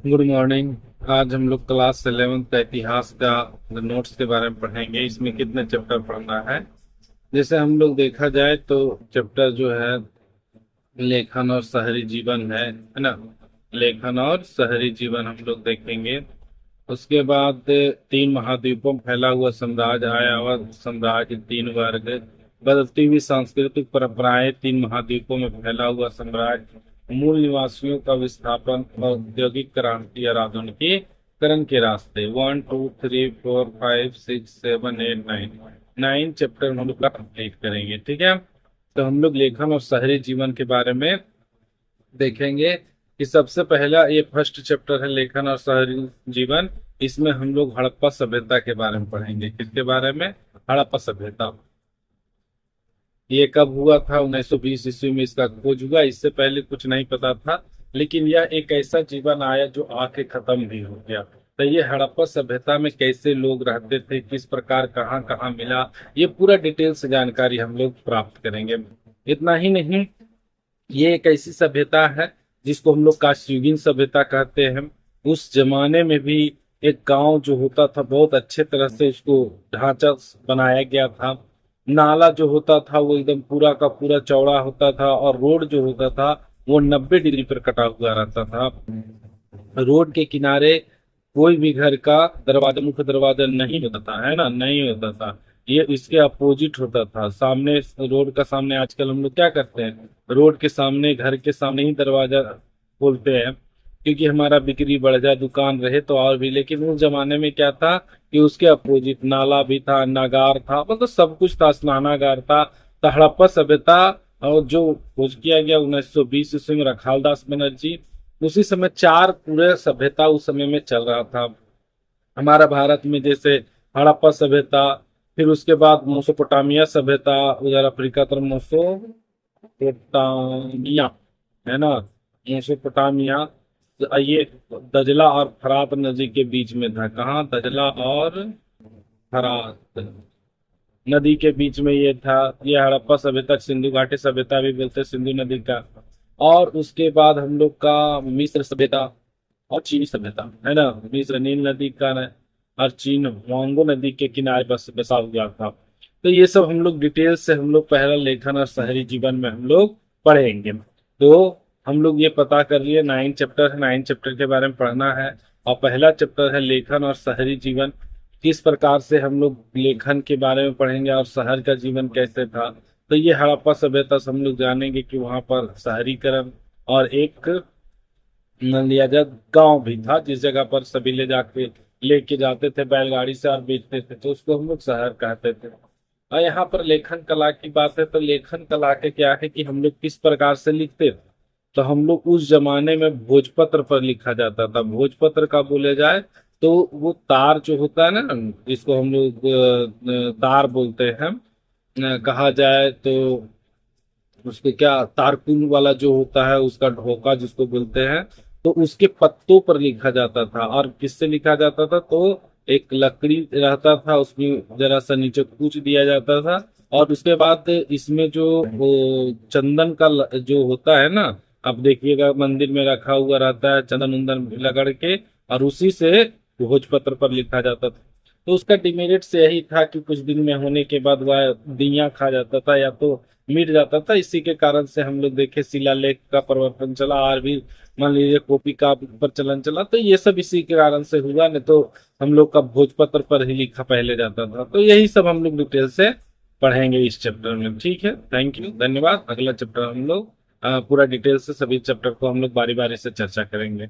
Good morning. आज हम लोग क्लास 11th का इतिहास का नोट्स के बारे में पढ़ेंगे। इसमें कितने चैप्टर पढ़ना है। जैसे हम लोग देखा जाए तो चैप्टर जो है लेखन और शहरी जीवन है ना। लेखन और शहरी जीवन हम लोग देखेंगे। उसके बाद तीन महाद्वीपों में फैला हुआ साम्राज्य, आया हुआ साम्राज्य, तीन वर्ग, बदलती हुई सांस्कृतिक परंपराएं, तीन महाद्वीपों में फैला हुआ साम्राज्य, मूल निवासियों का विस्थापन और औद्योगिक क्रांति और आधुनिकीकरण के रास्ते। 1 2 3 4 5 6 7 8 9 9 चैप्टर हम लोग का कंप्लीट करेंगे। ठीक है, तो हम लोग लेखन और शहरी जीवन के बारे में देखेंगे कि सबसे पहला ये फर्स्ट चैप्टर है लेखन और शहरी जीवन। इसमें हम लोग हड़प्पा सभ्यता के बारे में पढ़ेंगे। किसके बारे में? हड़प्पा सभ्यता। ये कब हुआ था? 1920 ईस्वी में इसका खोज हुआ। इससे पहले कुछ नहीं पता था, लेकिन यह एक ऐसा जीवन आया जो आके खत्म भी हो गया। तो ये हड़प्पा सभ्यता में कैसे लोग रहते थे, किस प्रकार, कहाँ कहाँ मिला, ये पूरा डिटेल से जानकारी हम लोग प्राप्त करेंगे। इतना ही नहीं, ये एक ऐसी सभ्यता है जिसको हम लोग कांस्ययुगीन सभ्यता कहते हैं। उस जमाने में भी एक गांव जो होता था बहुत अच्छे तरह से उसको ढांचा बनाया गया था। नाला जो होता था वो एकदम पूरा का पूरा चौड़ा होता था, और रोड जो होता था वो 90 डिग्री पर कटा हुआ रहता था। रोड के किनारे कोई भी घर का दरवाजा, मुख्य दरवाजा नहीं होता था, है ना, नहीं होता था। ये इसके अपोजिट होता था। सामने रोड का सामने आजकल हम लोग क्या करते हैं, रोड के सामने, घर के सामने ही दरवाजा खोलते हैं, क्योंकि हमारा बिक्री बढ़ जाए, दुकान रहे तो और भी। लेकिन उस जमाने में क्या था कि उसके अपोजिट नाला भी था, नागार था, मतलब सब कुछ था, स्नानागार था। तो हड़प्पा सभ्यता और जो खोज किया गया 1920 ईस्वी में रखालदास बनर्जी, उसी समय चार पूरे सभ्यता उस समय में चल रहा था हमारा भारत में। जैसे हड़प्पा सभ्यता, फिर उसके बाद मोसोपोटामिया सभ्यता, उधर अफ्रीका तरफ मोसोपोटामिया, है ना, मोसोपोटामिया। ये दजला और फरात नदी के बीच में था। कहाँ? दजला और फरात नदी के बीच में ये था। ये हड़प्पा सभ्यता, सिंधु घाटी सभ्यता भी बोलते हैं, सिंधु नदी का। और उसके बाद हम लोग का मिस्र सभ्यता और चीनी सभ्यता, है ना। मिस्र नील नदी का और चीन वांगो नदी के किनारे बस बसा हुआ था। तो ये सब हम लोग डिटेल से हम लोग पहला लेखन और शहरी जीवन में हम लोग पढ़ेंगे। तो हम लोग ये पता कर लिए 9 चैप्टर है, 9 चैप्टर के बारे में पढ़ना है। और पहला चैप्टर है लेखन और शहरी जीवन। किस प्रकार से हम लोग लेखन के बारे में पढ़ेंगे और शहर का जीवन कैसे था। तो ये हड़प्पा सभ्यता से हम लोग जानेंगे कि वहां पर शहरीकरण और एक लिहाजा गांव भी था, जिस जगह पर सभी ले जाके लेके जाते थे बैलगाड़ी से और बेचते थे, तो उसको हम लोग शहर कहते थे। और यहाँ पर लेखन कला की बात है, तो लेखन कला के क्या है कि हम लोग किस प्रकार से लिखते थे। तो हम लोग उस जमाने में भोजपत्र पर लिखा जाता था। भोजपत्र का बोले जाए तो वो तार जो होता है ना, जिसको हम लोग तार बोलते हैं, कहा जाए तो उसके क्या, तारकुन वाला जो होता है उसका ढोका जिसको बोलते हैं, तो उसके पत्तों पर लिखा जाता था। और किससे लिखा जाता था? तो एक लकड़ी रहता था, उसमें जरा सा नीचे कूच दिया जाता था, और उसके बाद इसमें जो वो चंदन का जो होता है ना, आप देखिएगा मंदिर में रखा हुआ रहता है, चंदन उंदन रगड़ के, और उसी से भोजपत्र पर लिखा जाता था। तो उसका डिमेरिट्स यही था कि कुछ दिन में होने के बाद वह दिया खा जाता था या तो मिट जाता था। इसी के कारण से हम लोग देखे शिलालेख का परिवर्तन चला, और भी मान लीजिए कॉपी का प्रचलन चला। तो ये सब इसी के कारण से हुआ, नहीं तो हम लोग का भोजपत्र पर ही लिखा पहले जाता था। तो यही सब हम लोग डिटेल से पढ़ेंगे इस चैप्टर में। ठीक है, थैंक यू, धन्यवाद। अगला चैप्टर हम लोग पूरा डिटेल से सभी चैप्टर को हम लोग बारी बारी से चर्चा करेंगे।